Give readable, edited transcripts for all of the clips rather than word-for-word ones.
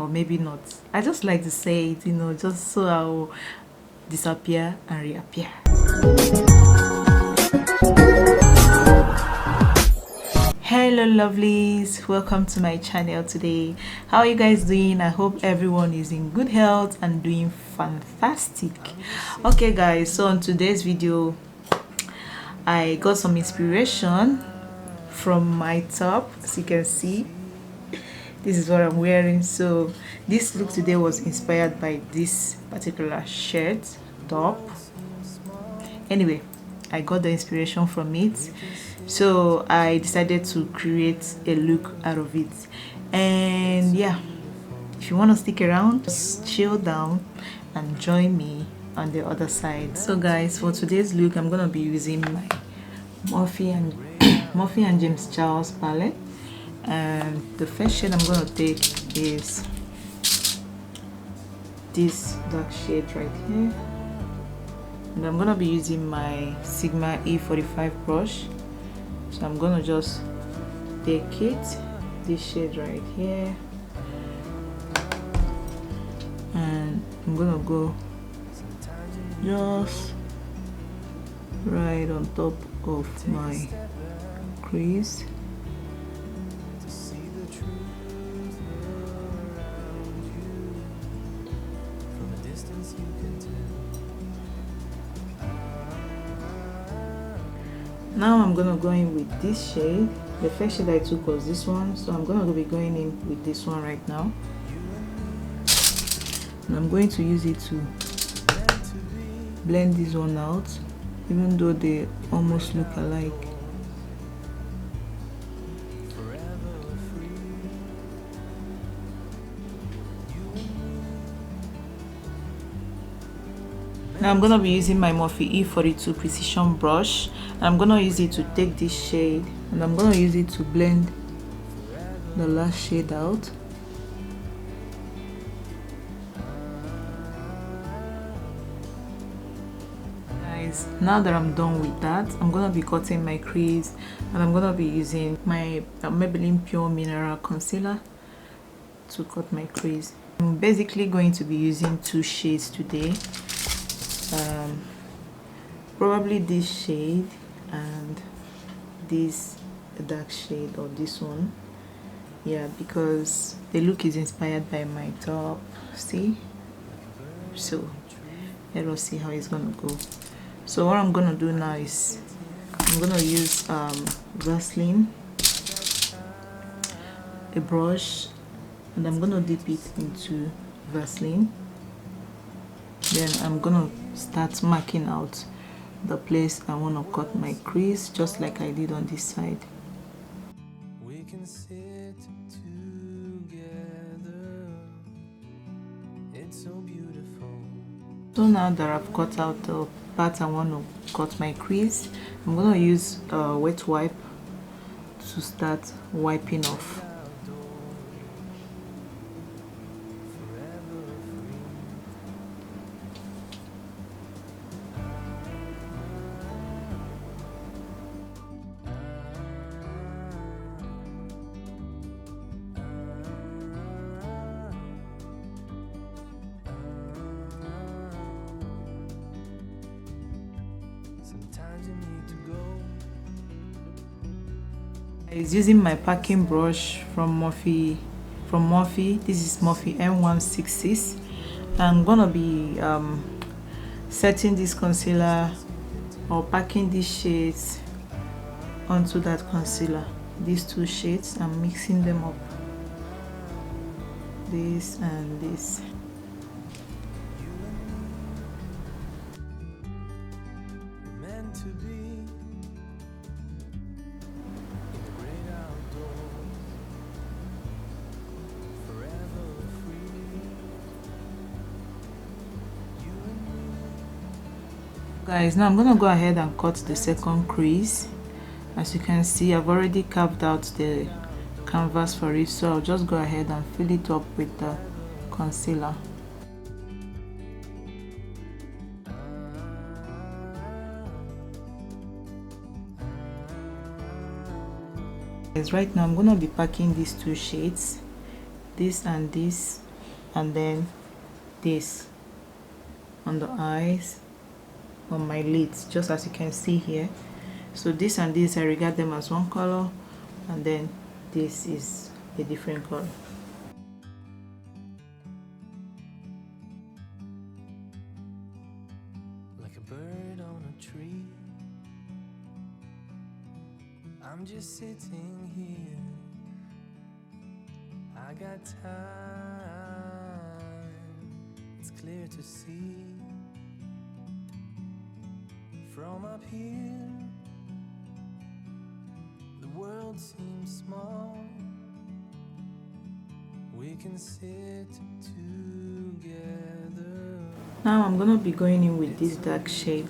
or maybe not. I just like to say it, you know, just so I'll disappear and reappear. Hello lovelies, welcome to my channel today. How are you guys doing? I hope everyone is in good health and doing fantastic. Okay guys, so on today's video I got some inspiration from my top. As you can see, this is what I'm wearing. So this look today was inspired by this particular shirt top. Anyway, I got the inspiration from it, so I decided to create a look out of it. And yeah, if you want to stick around, just chill down and join me on the other side. So guys, for today's look I'm gonna be using my Murphy and James Charles palette, and the first shade I'm gonna take is this dark shade right here, and I'm gonna be using my Sigma E45 brush. So I'm gonna just take it, this shade right here, and I'm gonna go just right on top of my crease. Now I'm gonna go in with this shade. The first shade I took was this one, so I'm gonna be going in with this one right now, and I'm going to use it to blend this one out, even though they almost look alike. Now I'm gonna be using my Morphe E42 precision brush, and I'm gonna use it to take this shade, and I'm gonna use it to blend the last shade out. Guys, now that I'm done with that, I'm gonna be cutting my crease, and I'm gonna be using my Maybelline Pure Mineral Concealer to cut my crease. I'm basically going to be using two shades today. Probably this shade and this dark shade, or this one, yeah, because the look is inspired by my top, see? So let us see how it's gonna go. So what I'm gonna do now is I'm gonna use Vaseline, a brush, and I'm gonna dip it into Vaseline. Then I'm gonna start marking out the place I want to cut my crease, just like I did on this side. We can sit together. It's so beautiful. So now that I've cut out the part I want to cut my crease, I'm gonna use a wet wipe to start wiping off. I was using my packing brush from Morphe. This is Morphe M166. I'm gonna be setting this concealer or packing these shades onto that concealer. These two shades, I'm mixing them up, this and this. Guys, now I'm gonna go ahead and cut the second crease. As you can see, I've already carved out the canvas for it, so I'll just go ahead and fill it up with the concealer. Guys, right now I'm gonna be packing these two shades, this and this, and then this on the eyes, on my lids, just as you can see here. So this and this, I regard them as one color, and then this is a different color. Like a bird on a tree, I'm just sitting here. I got time, it's clear to see. From up here, the world seems small. We can sit together. Now I'm gonna be going in with this dark shade.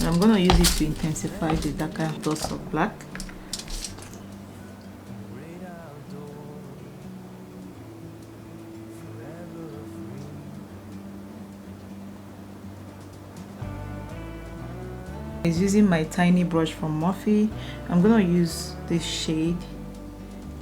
And I'm gonna use it to intensify the darker dots of black. Is using my tiny brush from Morphe. I'm gonna use this shade,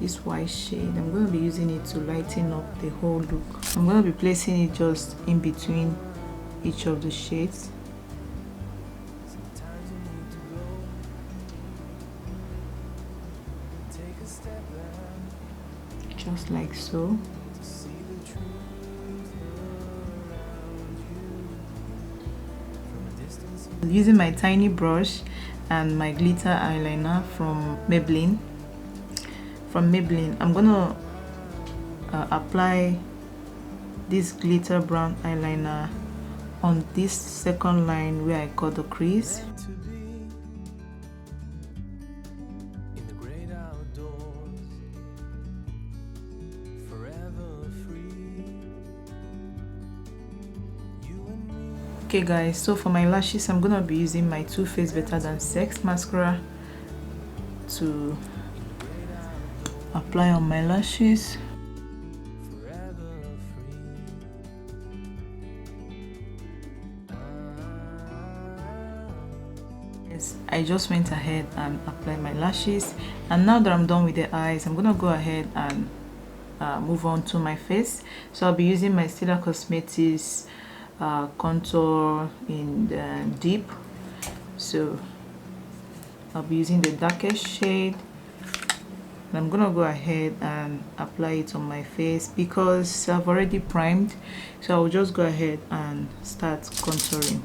this white shade. I'm gonna be using it to lighten up the whole look. I'm gonna be placing it just in between each of the shades. Just like so. Using my tiny brush and my glitter eyeliner from Maybelline. I'm gonna apply this glitter brown eyeliner on this second line where I cut the crease. Okay guys, so for my lashes, I'm gonna be using my Too Faced Better Than Sex mascara to apply on my lashes. Yes, I just went ahead and applied my lashes, and now that I'm done with the eyes, I'm gonna go ahead and move on to my face. So I'll be using my Cheetah Cosmetics contour in the deep. So I'll be using the darkest shade, and I'm gonna go ahead and apply it on my face because I've already primed. So I'll just go ahead and start contouring.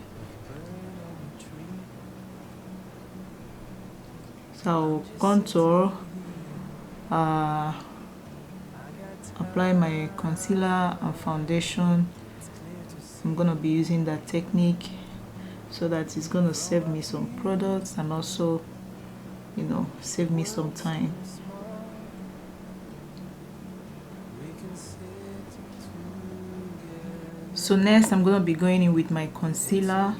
So I'll contour, apply my concealer and foundation. I'm gonna be using that technique so that it's gonna save me some products and also, you know, save me some time. So next I'm gonna be going in with my concealer,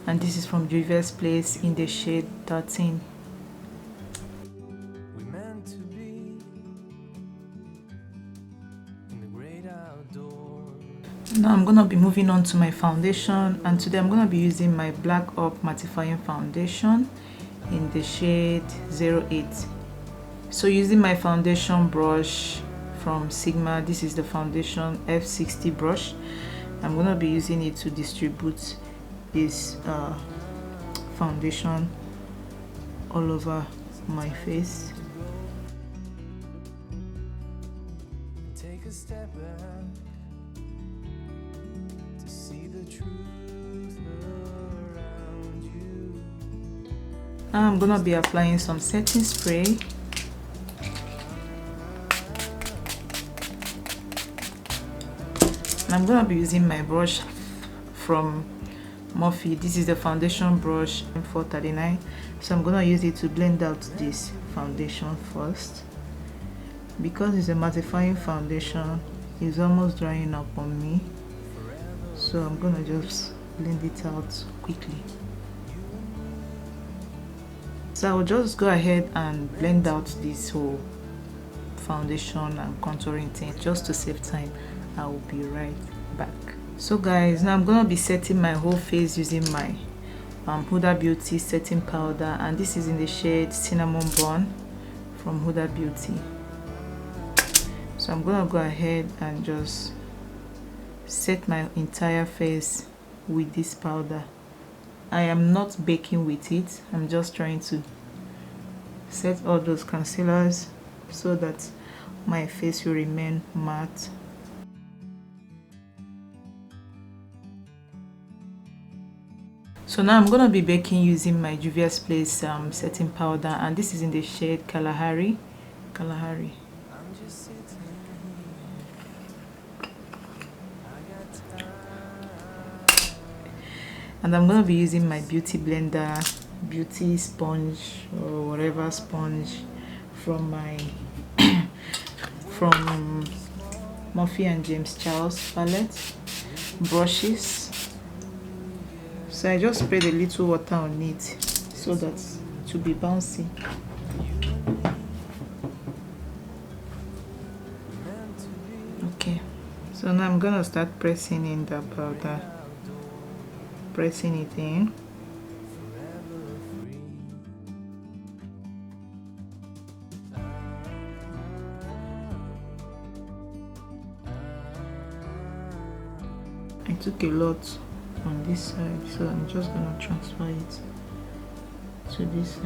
and this is from Juvia's Place in the shade 13. Now I'm gonna be moving on to my foundation, and today I'm gonna be using my Black Up Mattifying Foundation in the shade 08. So using my foundation brush from Sigma, this is the foundation F60 brush. I'm gonna be using it to distribute this foundation all over my face. Take a step back. Now I'm gonna be applying some setting spray. And I'm gonna be using my brush from Morphe. This is the foundation brush M439. So I'm gonna use it to blend out this foundation first. Because it's a mattifying foundation, it's almost drying up on me. So I'm gonna just blend it out quickly. So I'll just go ahead and blend out this whole foundation and contouring thing just to save time. I will be right back. So guys, now I'm gonna be setting my whole face using my Huda Beauty setting powder, and this is in the shade Cinnamon Bun from Huda Beauty. So I'm gonna go ahead and just set my entire face with this powder. I am not baking with it. I'm just trying to set all those concealers so that my face will remain matte. So now I'm gonna be baking using my Juvia's Place setting powder, and this is in the shade Kalahari. And I'm gonna be using my beauty blender, beauty sponge, or whatever sponge from my from Murphy and James Charles palette, brushes. So I just sprayed a little water on it so that it will be bouncy. Okay, so now I'm gonna start pressing in the powder, pressing it in. I took a lot on this side, so I'm just gonna transfer it to this side.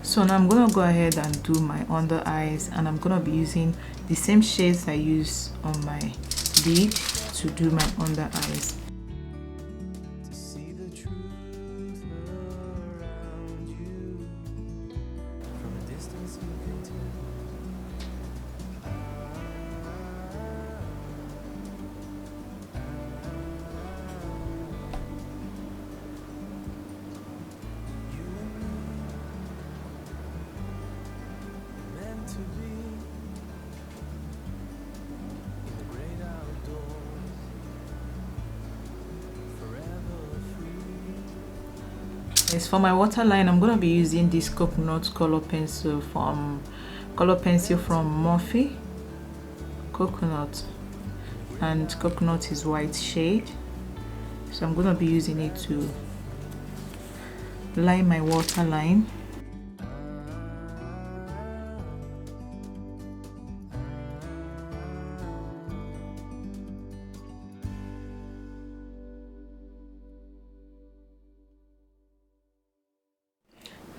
So now I'm gonna go ahead and do my under eyes, and I'm gonna be using the same shades I use on my lid to do my under eyes. As for my waterline, I'm going to be using this coconut color pencil from Murphy. Coconut, and coconut is white shade, so I'm going to be using it to line my waterline.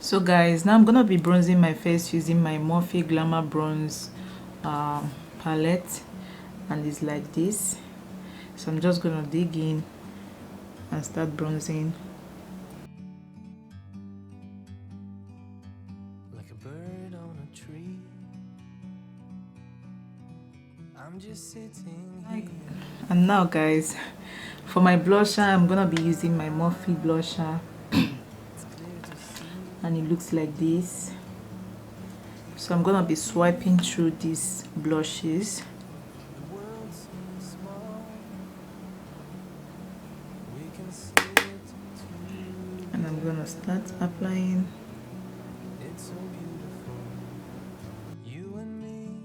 So guys, now I'm gonna be bronzing my face using my Morphe Glamour Bronze palette, and it's like this. So I'm just gonna dig in and start bronzing. Like a bird on a tree, I'm just sitting here. And now guys, for my blusher, I'm gonna be using my Morphe blusher. And it looks like this. So I'm gonna be swiping through these blushes. And I'm gonna start applying. It's so beautiful, you and me,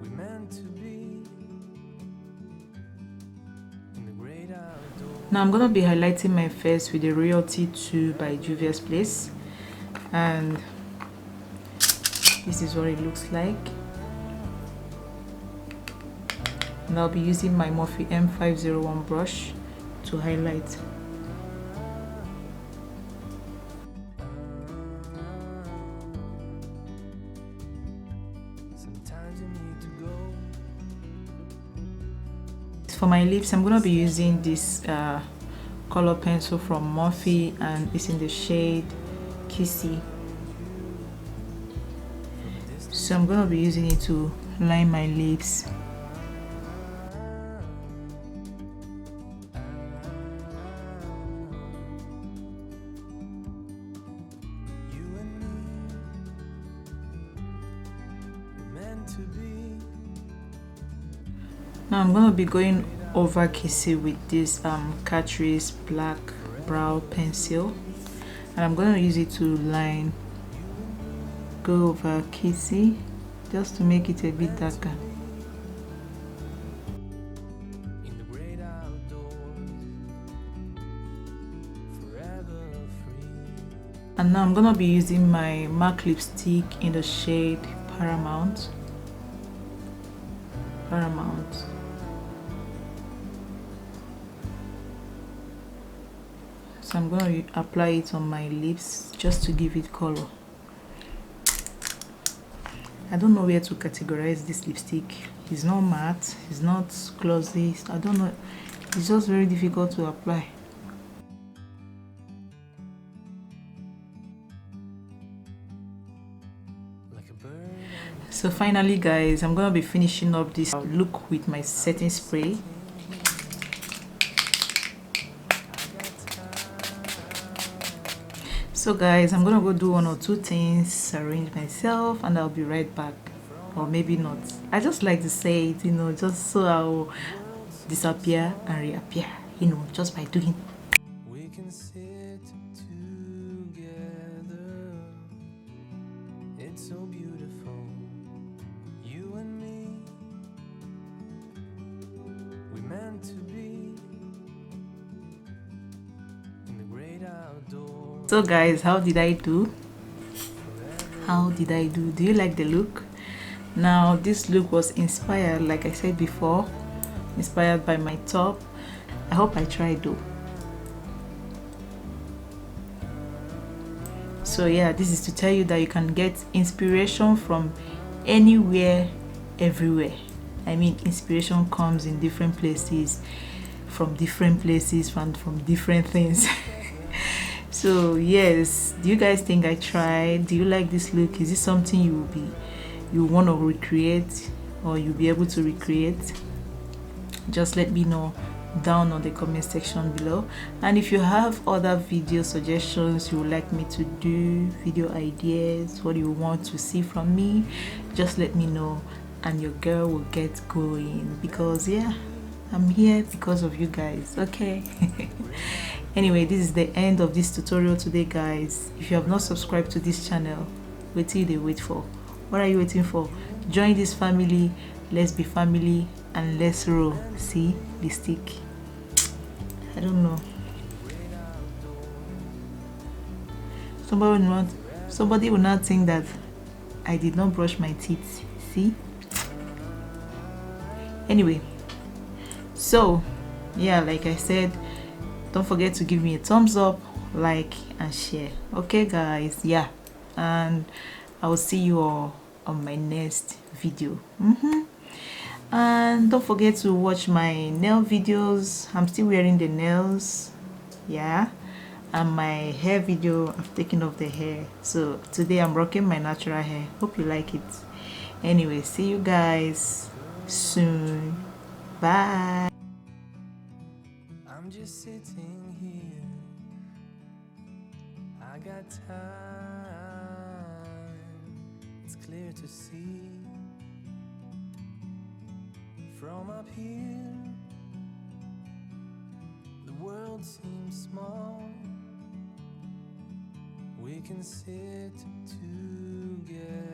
we meant to be in the great outdoors. Now I'm gonna be highlighting my face with the Royalty 2 by Juvia's Place, and this is what it looks like. And I'll be using my Morphe M501 brush to highlight. Sometimes you need to go. For my lips, I'm gonna be using this color pencil from Morphe, and it's in the shade Kissy. So I'm gonna be using it to line my lips. Now I'm gonna be going over Kissy with this Catrice black brow pencil, and I'm gonna use it to go over Kissy just to make it a bit darker. And And now I'm gonna be using my MAC lipstick in the shade Paramount. So I'm gonna apply it on my lips just to give it color. I don't know where to categorize this lipstick. It's not matte, it's not glossy, I don't know. It's just very difficult to apply. like a bird. So finally guys, I'm gonna be finishing up this look with my setting spray. So guys, I'm gonna go do 1 or 2 things, arrange myself, and I'll be right back. Or maybe not. I just like to say it, you know, just so I'll disappear and reappear, you know, just by doing. We can sit together. It's so beautiful. You and me. We meant to be in the great outdoors. So guys, how did I do? Do you like the look? Now this look was inspired, like I said before, inspired by my top. I hope I tried though. So yeah, this is to tell you that you can get inspiration from anywhere, everywhere. I mean, inspiration comes in different places, from different things. So yes, do you guys think I tried? Do you like this look? Is this something you want to recreate, or you'll be able to recreate? Just let me know down on the comment section below. And if you have other video suggestions you would like me to do, video ideas, what you want to see from me, just let me know and your girl will get going, because yeah, I'm here because of you guys. Okay. Anyway, this is the end of this tutorial today guys. If you have not subscribed to this channel, wait till they wait for. What are you waiting for? Join this family. Let's be family and let's roll. See the stick. I don't know. Somebody will not think that I did not brush my teeth. See? Anyway, so yeah, like I said, don't forget to give me a thumbs up, like and share. Okay guys, yeah, and I will see you all on my next video. And don't forget to watch my nail videos. I'm still wearing the nails, yeah, and my hair video, I've taken off the hair. So today I'm rocking my natural hair. Hope you like it. Anyway, see you guys soon. Bye. I'm just sitting here. I got time. It's clear to see from up here. The world seems small. We can sit together.